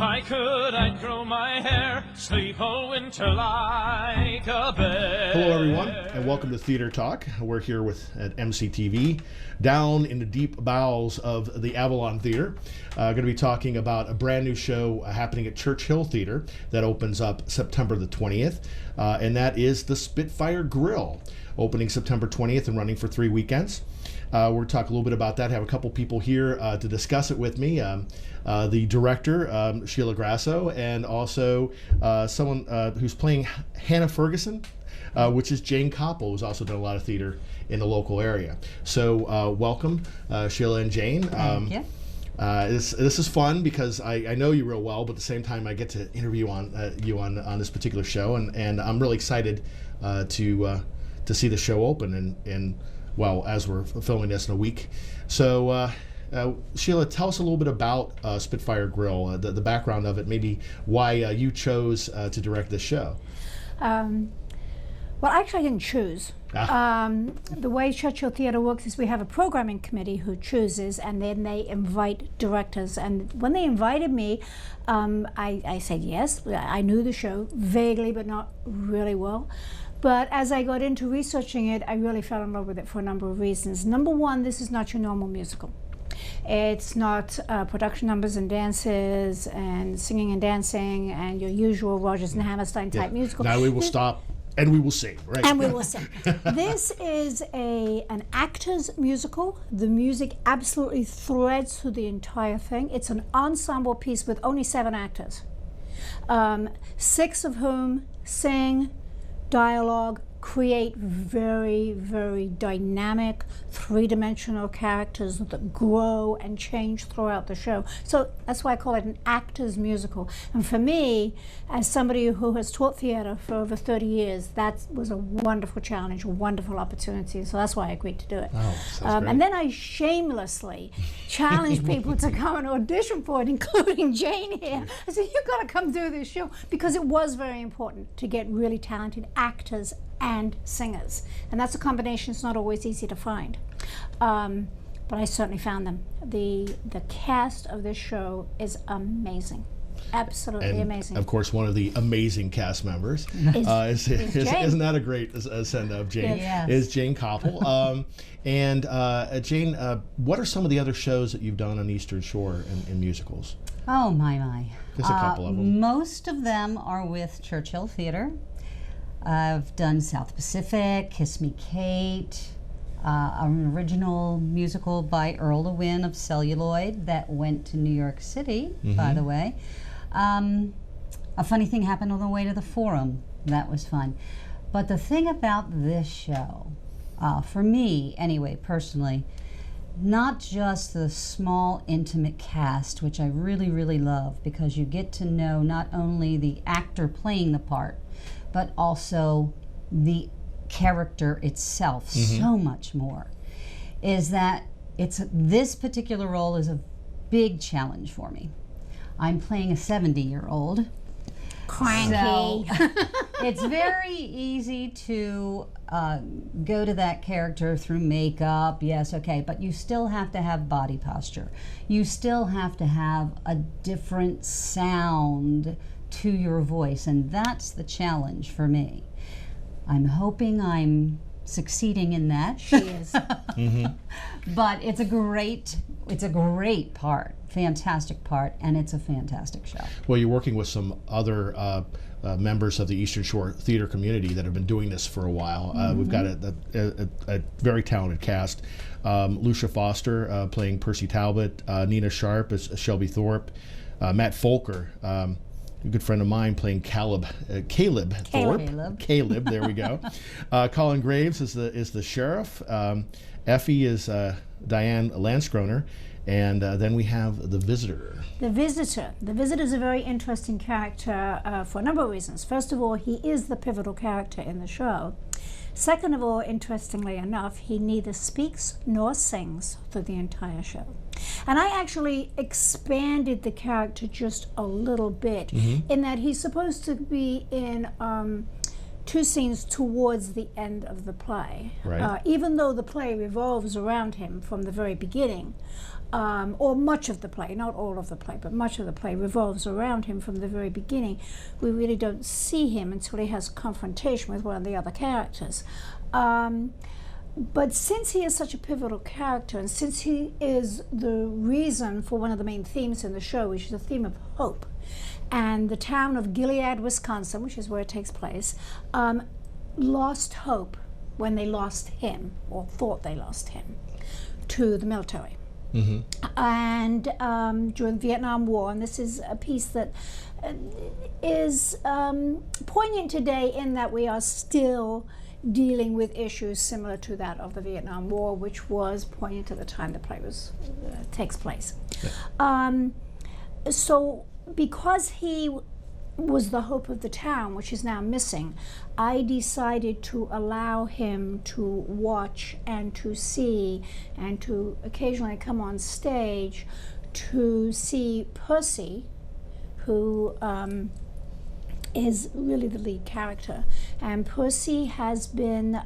I could, I'd grow my hair, sleep all winter like a bear. Hello, everyone, and welcome to Theater Talk. We're here at MCTV, down in the deep bowels of the Avalon Theater. Going to be talking about a brand new show happening at Churchill Theater that opens up September the 20th, and that is the Spitfire Grill, opening September 20th and running for 3 weekends. We're going to talk a little bit about that. Have a couple people here to discuss it with me. The director, Shelagh Grasso, and also someone who's playing Hannah Ferguson, which is Jane Copple, who's also done a lot of theater in the local area. So welcome, Sheila and Jane. Thank you. This is fun because I know you real well, but at the same time I get to interview you on this particular show, and I'm really excited to see the show open and well, as we're filming this in a week. So Sheila, tell us a little bit about Spitfire Grill, the background of it, maybe why you chose to direct this show. Well, actually I didn't choose. The way Churchill Theatre works is we have a programming committee who chooses, and then they invite directors. And when they invited me, I said yes. I knew the show vaguely, but not really well. But as I got into researching it, I really fell in love with it for a number of reasons. Number one, this is not your normal musical. It's not production numbers and dances and singing and dancing and your usual Rodgers and Hammerstein type musical. Now we will stop and we will sing, right? And we will sing. This is an actor's musical. The music absolutely threads through the entire thing. It's an ensemble piece with only 7 actors, 6 of whom sing, dialogue, create very, very dynamic, three-dimensional characters that grow and change throughout the show. So that's why I call it an actor's musical. And for me, as somebody who has taught theater for over 30 years, that was a wonderful challenge, a wonderful opportunity. So that's why I agreed to do it. Oh, sounds great. And then I shamelessly challenged people to come and audition for it, including Jane here. I said, you've got to come do this show, because it was very important to get really talented actors and singers, and that's a combination it's not always easy to find, but I certainly found them. The cast of this show is amazing, absolutely amazing. Of course, one of the amazing cast members is Jane. Isn't that a great send of Jane? Yes. Is Jane Copple. And Jane, what are some of the other shows that you've done on Eastern Shore in musicals? Oh my. Just a couple of them. Most of them are with Churchill Theatre. I've done South Pacific, Kiss Me Kate, an original musical by Earl Lewin of Celluloid that went to New York City, by the way. A funny thing happened on the way to the Forum. That was fun. But the thing about this show, for me anyway, personally, not just the small, intimate cast, which I really, really love, because you get to know not only the actor playing the part, but also the character itself so much more, is that this particular role is a big challenge for me. I'm playing a 70-year-old. Cranky. So it's very easy to go to that character through makeup, yes, okay, but you still have to have body posture. You still have to have a different sound to your voice, and that's the challenge for me. I'm hoping I'm succeeding in that. She is. But it's a great part, fantastic part, and it's a fantastic show. Well, you're working with some other members of the Eastern Shore theater community that have been doing this for a while. We've got a very talented cast. Lucia Foster playing Percy Talbot, Nina Sharp as Shelby Thorpe, Matt Folker, a good friend of mine, playing Caleb Thorpe. Caleb, there we go. Colin Graves is the sheriff. Effie is Diane Landskroner, and then we have the visitor. The visitor is a very interesting character for a number of reasons. First of all, he is the pivotal character in the show. Second of all, interestingly enough, he neither speaks nor sings through the entire show. And I actually expanded the character just a little bit in that he's supposed to be in 2 scenes towards the end of the play. Right. Even though the play revolves around him from the very beginning, or much of the play, not all of the play, but much of the play revolves around him from the very beginning. We really don't see him until he has confrontation with one of the other characters. But since he is such a pivotal character, and since he is the reason for one of the main themes in the show, which is the theme of hope, and the town of Gilead, Wisconsin, which is where it takes place, lost hope when they lost him, or thought they lost him, to the military. And during the Vietnam War, and this is a piece that is poignant today in that we are still dealing with issues similar to that of the Vietnam War, which was poignant at the time the play takes place. So because he was the hope of the town, which is now missing, I decided to allow him to watch and to see and to occasionally come on stage to see Percy, who is really the lead character. And Percy has been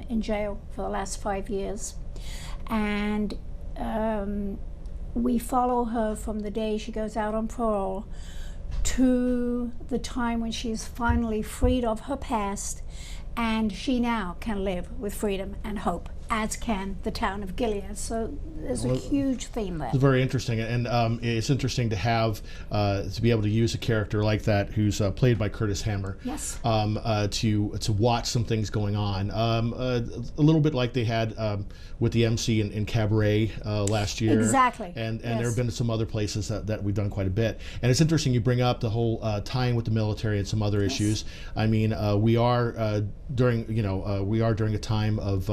in jail for the last 5 years. And we follow her from the day she goes out on parole to the time when she's finally freed of her past, and she now can live with freedom and hope, as can the town of Gilead. So there's a huge theme there. It's very interesting, and it's interesting to have to be able to use a character like that who's played by Curtis Hammer. Yes. To watch some things going on, a little bit like they had with the MC in Cabaret last year. Exactly. And yes. there have been some other places that we've done quite a bit. And it's interesting you bring up the whole tie-in with the military and some other issues. I mean, we are during a time of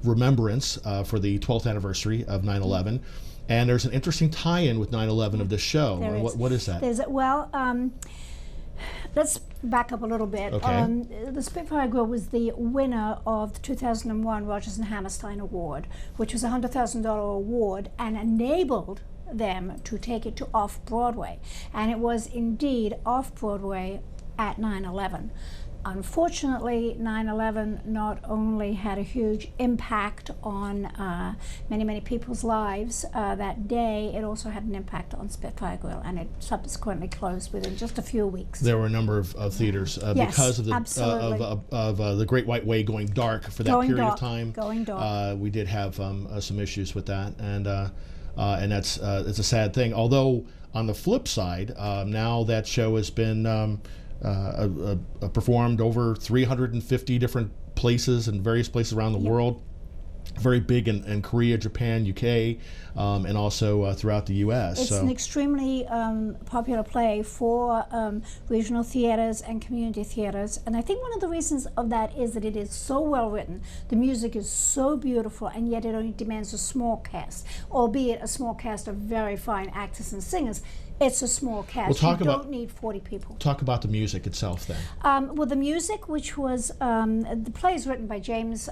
remembrance for the 12th anniversary of 9/11, and there's an interesting tie-in with 9/11 of this show. What is that? Let's back up a little bit. Okay. The Spitfire Grill was the winner of the 2001 Rodgers and Hammerstein Award, which was a $100,000 award and enabled them to take it to off-Broadway. And it was indeed off-Broadway at 9/11. Unfortunately, 9/11 not only had a huge impact on many, many people's lives that day, it also had an impact on Spitfire Grill, and it subsequently closed within just a few weeks. There were a number of theaters because of the Great White Way going dark for that period of time. Going dark. We did have some issues with that, and that's it's a sad thing. Although on the flip side, now that show has been performed over 350 different places in various places around the world. Very big in Korea, Japan, UK, and also throughout the U.S. It's an extremely popular play for regional theaters and community theaters, and I think one of the reasons of that is that it is so well written, the music is so beautiful, and yet it only demands a small cast, albeit a small cast of very fine actors and singers. It's a small cast. You don't need 40 people. Talk about the music itself then. Well, the music, which was, the play is written by James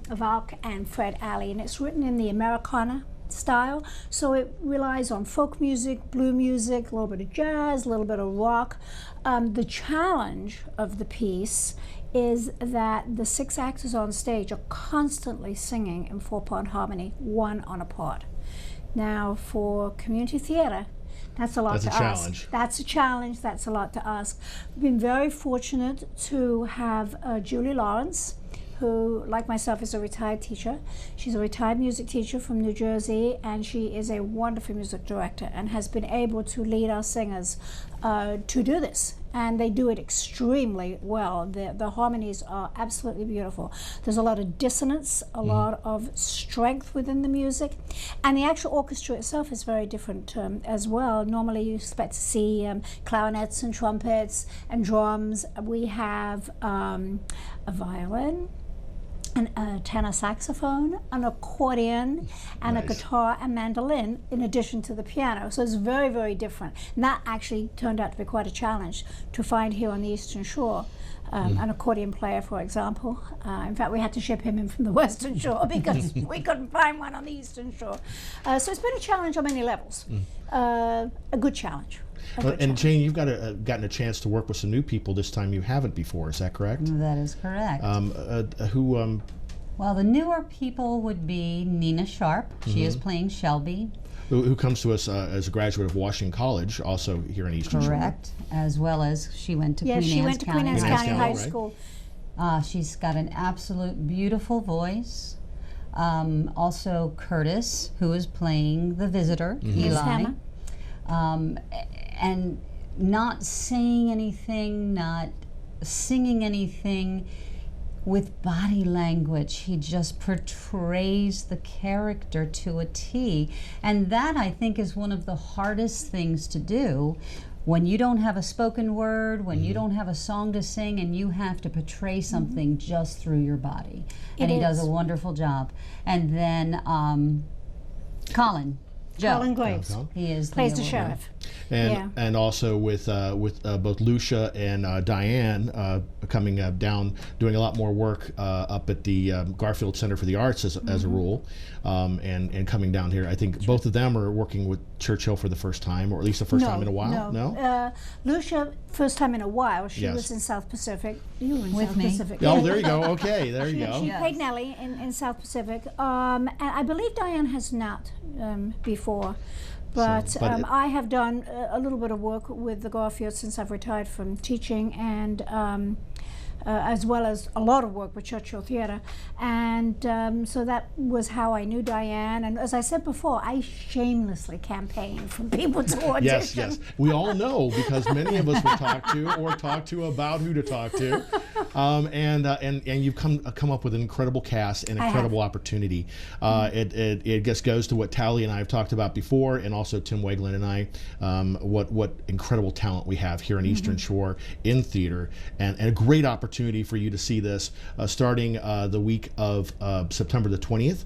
Valk and Fred Alley, and it's written in the Americana style. So it relies on folk music, blue music, a little bit of jazz, a little bit of rock. The challenge of the piece is that the 6 actors on stage are constantly singing in 4-part harmony, one on a part. Now, for community theater, that's a lot to ask. That's a challenge. That's a lot to ask. We've been very fortunate to have Julie Lawrence, who, like myself, is a retired teacher. She's a retired music teacher from New Jersey, and she is a wonderful music director and has been able to lead our singers to do this. And they do it extremely well. The harmonies are absolutely beautiful. There's a lot of dissonance, a lot of strength within the music. And the actual orchestra itself is very different as well. Normally you expect to see clarinets and trumpets and drums. We have a violin, a tenor saxophone, an accordion, and a guitar and mandolin in addition to the piano. So it's very, very different. And that actually turned out to be quite a challenge to find here on the Eastern Shore. An accordion player, for example. In fact, we had to ship him in from the Western Shore because we couldn't find one on the Eastern Shore. So it's been a challenge on many levels. A good challenge. And Jane, you've gotten a chance to work with some new people this time you haven't before. Is that correct? That is correct. Well, the newer people would be Nina Sharp. She is playing Shelby. Who comes to us as a graduate of Washington College, also here in Eastern Shore. Correct. As well as she went to Queen Anne's Yes, she went to Queen Anne's High County School. High Right. School. She's got an absolute beautiful voice. Also Curtis, who is playing the visitor, Eli. And not saying anything, not singing anything, with body language. He just portrays the character to a T. And that, I think, is one of the hardest things to do when you don't have a spoken word, when you don't have a song to sing, and you have to portray something just through your body. And he does a wonderful job. And then Colin Graves. He is Plays the other sheriff. And also with both Lucia and Diane coming down, doing a lot more work up at the Garfield Center for the Arts as a rule, and coming down here. I think both of them are working with Churchill for the first time, or at least the first time in a while. No. Lucia, first time in a while. She Yes. was in South Pacific. You were in With South me. Pacific. Oh, there you go. Okay, there you go. She Yes. played Nellie in South Pacific, and I believe Diane has not before. But I have done a little bit of work with the Garfield since I've retired from teaching, and as well as a lot of work with Churchill Theatre. And so that was how I knew Diane. And as I said before, I shamelessly campaigned for people to audition. Yes, yes. We all know, because many of us were talked to about who to talk to. And you've come up with an incredible cast and incredible opportunity. It just goes to what Tally and I have talked about before, and also Tim Weglin and I, what incredible talent we have here in Eastern Shore in theater, and a great opportunity for you to see this starting the week of September the 20th,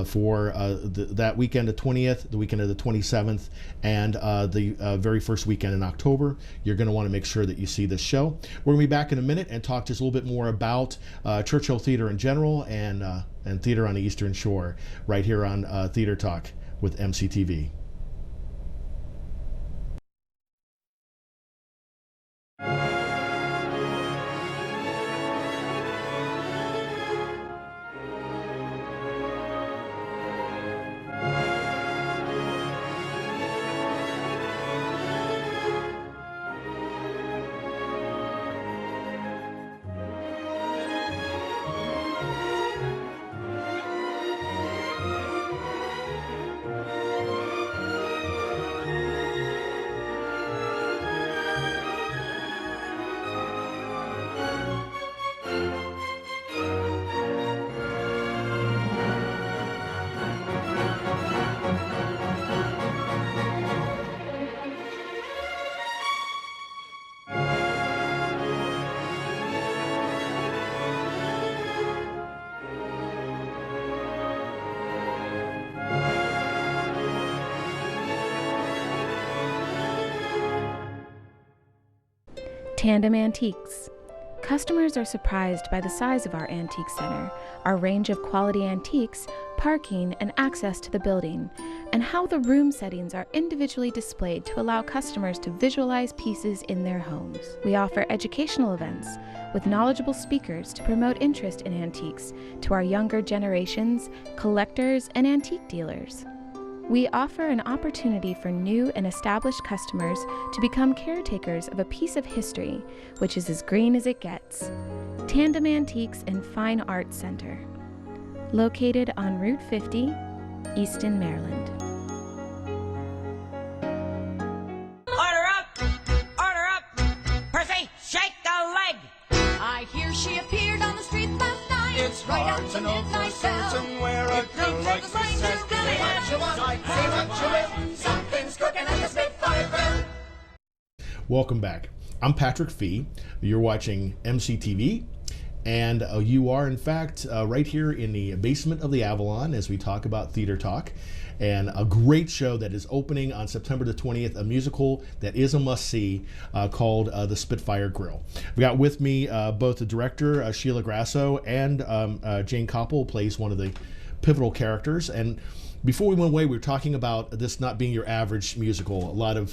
for that weekend of 20th, the weekend of the 27th, and the very first weekend in October. You're going to want to make sure that you see this show. We're going to be back in a minute and talk just a little bit more about Churchill Theater in general, and theater on the Eastern Shore, right here on Theater Talk with MCTV. Tandem Antiques. Customers are surprised by the size of our antique center, our range of quality antiques, parking, and access to the building, and how the room settings are individually displayed to allow customers to visualize pieces in their homes. We offer educational events with knowledgeable speakers to promote interest in antiques to our younger generations, collectors, and antique dealers. We offer an opportunity for new and established customers to become caretakers of a piece of history, which is as green as it gets. Tandem Antiques and Fine Arts Center, located on Route 50, Easton, Maryland. Order up! Percy, shake a leg! I hear she appeared on the street last night. It's right hard out to know for midnight bell. certain where a girl like this has been. Say what you want, say what you will. Something's cooking at the Spitfire Grill. Welcome back. I'm Patrick Fee. You're watching MCTV, and you are, in fact, right here in the basement of the Avalon as we talk about Theater Talk, and a great show that is opening on September the 20th, a musical that is a must-see called The Spitfire Grill. We got with me both the director, Shelagh Grasso, and Jane Copple plays one of the pivotal characters. And before we went away, we were talking about this not being your average musical. A lot of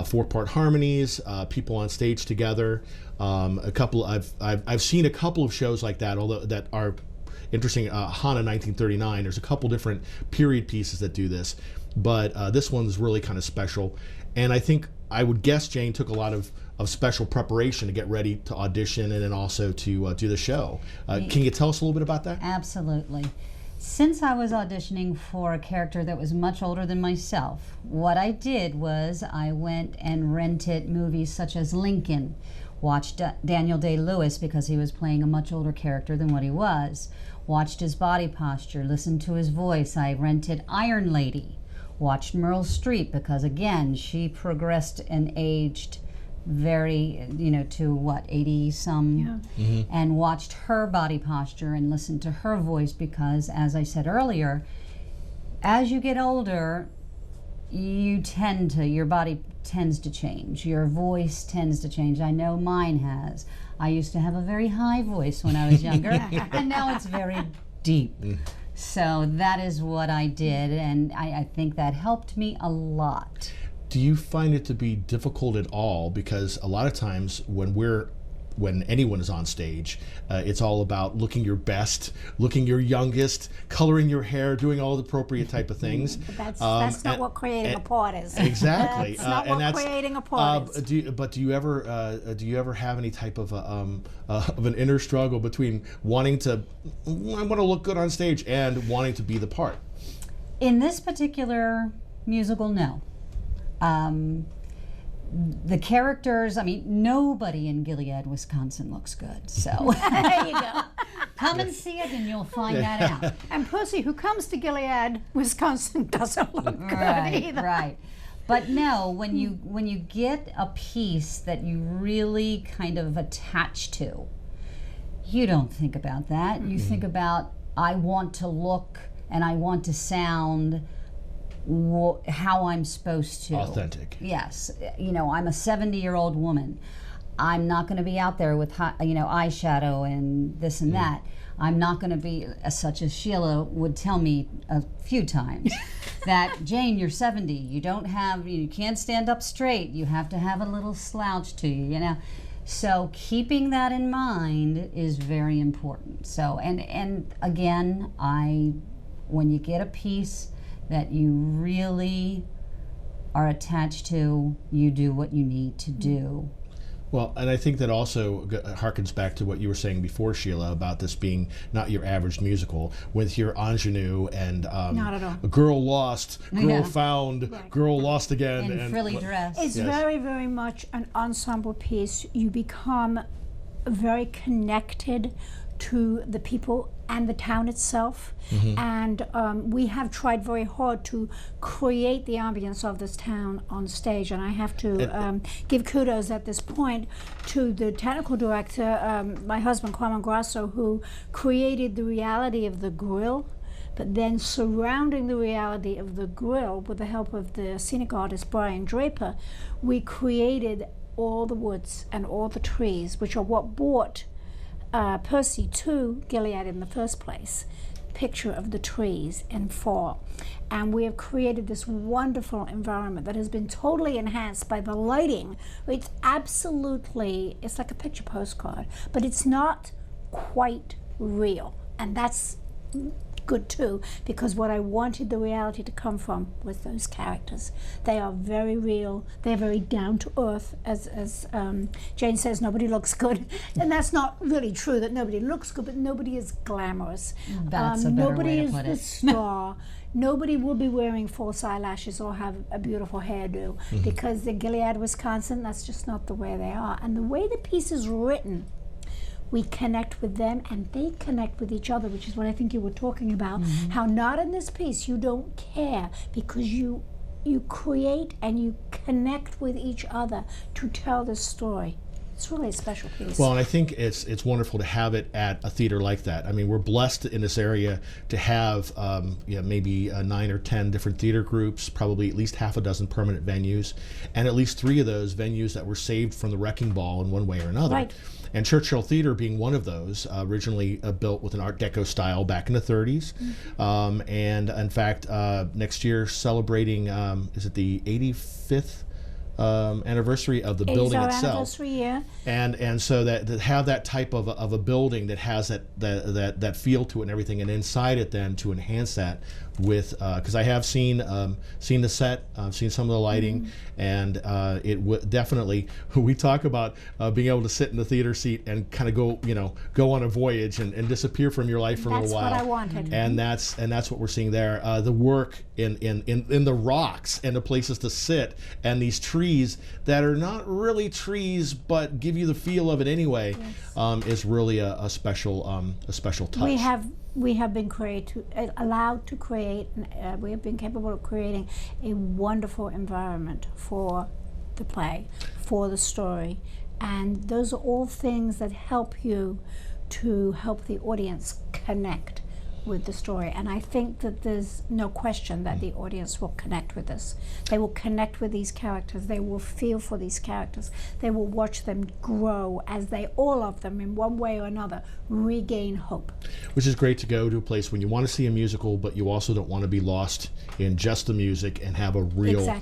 four-part harmonies, people on stage together. I've seen a couple of shows like that, although that are interesting. Hana 1939. There's a couple different period pieces that do this, but this one's really kind of special. And I think I would guess Jane took a lot of special preparation to get ready to audition and then also to do the show. Can you tell us a little bit about that? Absolutely. Since I was auditioning for a character that was much older than myself, what I did was I went and rented movies such as Lincoln, watched Daniel Day-Lewis because he was playing a much older character than what he was, watched his body posture, listened to his voice. I rented Iron Lady, watched Meryl Streep because, again, she progressed and aged very, to what, 80-some, and watched her body posture and listened to her voice because, as I said earlier, as you get older, your body tends to change. Your voice tends to change. I know mine has. I used to have a very high voice when I was younger, and now it's very deep. So that is what I did, and I think that helped me a lot. Do you find it to be difficult at all? Because a lot of times when anyone is on stage, it's all about looking your best, looking your youngest, coloring your hair, doing all the appropriate type of things. But that's not what creating a part is. Exactly. That's not what creating a part is. Do you ever have any type of an inner struggle between wanting to, I want to look good on stage, and wanting to be the part? In this particular musical, no. The characters, nobody in Gilead, Wisconsin looks good. So there you go. Come and see it and you'll find that out. And Percy, who comes to Gilead, Wisconsin, doesn't look good either. Right. But no, when you get a piece that you really kind of attach to, you don't think about that. You think about, I want to look and I want to sound how I'm supposed to. Authentic. Yes. I'm a 70-year-old woman. I'm not going to be out there with eyeshadow and this and that. I'm not going to be, such as Sheila would tell me a few times, that Jane, you're 70. You can't stand up straight. You have to have a little slouch to you, So keeping that in mind is very important. So, and again, when you get a piece that you really are attached to, you do what you need to do. Well, and I think that also harkens back to what you were saying before, Sheila, about this being not your average musical, with your ingenue and not at all. Girl lost, girl found, girl lost again. And frilly dress. It's very, very much an ensemble piece. You become very connected to the people and the town itself, and we have tried very hard to create the ambience of this town on stage, and I have to give kudos at this point to the technical director, my husband Shelagh Grasso, who created the reality of the grill, but then surrounding the reality of the grill with the help of the scenic artist Brian Draper, we created all the woods and all the trees, which are what brought Percy to Gilead in the first place. Picture of the trees in fall, and we have created this wonderful environment that has been totally enhanced by the lighting. It's like a picture postcard, but it's not quite real, and that's good too, because what I wanted the reality to come from was those characters. They are very real. They're very down to earth. As Jane says, nobody looks good, and that's not really true that nobody looks good, but nobody is glamorous. That's a better nobody way to is put the it. star. Nobody will be wearing false eyelashes or have a beautiful hairdo, because in Gilead, Wisconsin, that's just not the way they are. And the way the piece is written, we connect with them and they connect with each other, which is what I think you were talking about. How not in this piece you don't care, because you create and you connect with each other to tell this story. It's really a special piece. Well, and I think it's wonderful to have it at a theater like that. I mean, we're blessed in this area to have maybe 9 or 10 different theater groups, probably at least half a dozen permanent venues, and at least 3 of those venues that were saved from the wrecking ball in one way or another. Right. And Churchill Theater being one of those, originally built with an Art Deco style back in the 30s. And in fact, next year celebrating, is it the 85th anniversary of the It is building our itself. anniversary year. And so that have that type of a building that has that feel to it and everything, and inside it then to enhance that with because I have seen the set, I've seen some of the lighting, and it definitely we talk about being able to sit in the theater seat and kind of go on a voyage and disappear from your life for a little while. That's what I wanted. And that's what we're seeing there. The work in the rocks and the places to sit, and these trees that are not really trees but give you the feel of it anyway, is really a special touch. We have been allowed to create, we have been capable of creating a wonderful environment for the play, for the story, and those are all things that help you to help the audience connect with the story. And I think that there's no question that the audience will connect with this. They will connect with these characters. They will feel for these characters. They will watch them grow as they, all of them in one way or another, regain hope. Which is great to go to a place when you want to see a musical, but you also don't want to be lost in just the music and have a real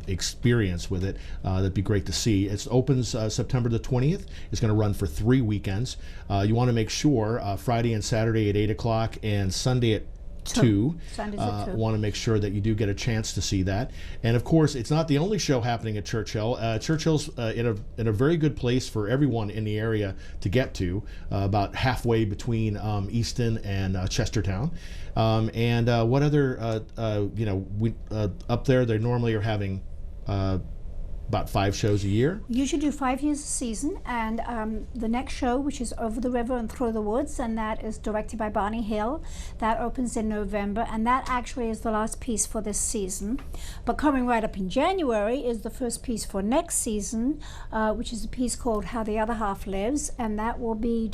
experience with it. That'd be great to see. It opens September the 20th. It's going to run for 3 weekends. You want to make sure Friday and Saturday at 8 o'clock and Sunday at 2. Sundays at 2. Want to make sure that you do get a chance to see that. And of course, it's not the only show happening at Churchill. Churchill's in a very good place for everyone in the area to get to, about halfway between Easton and Chestertown. And what other, up there, they normally are having about 5 shows a year. You should do 5 years a season, and the next show, which is Over the River and Through the Woods, and that is directed by Barney Hill, that opens in November, and that actually is the last piece for this season. But coming right up in January is the first piece for next season, which is a piece called How the Other Half Lives, and that will be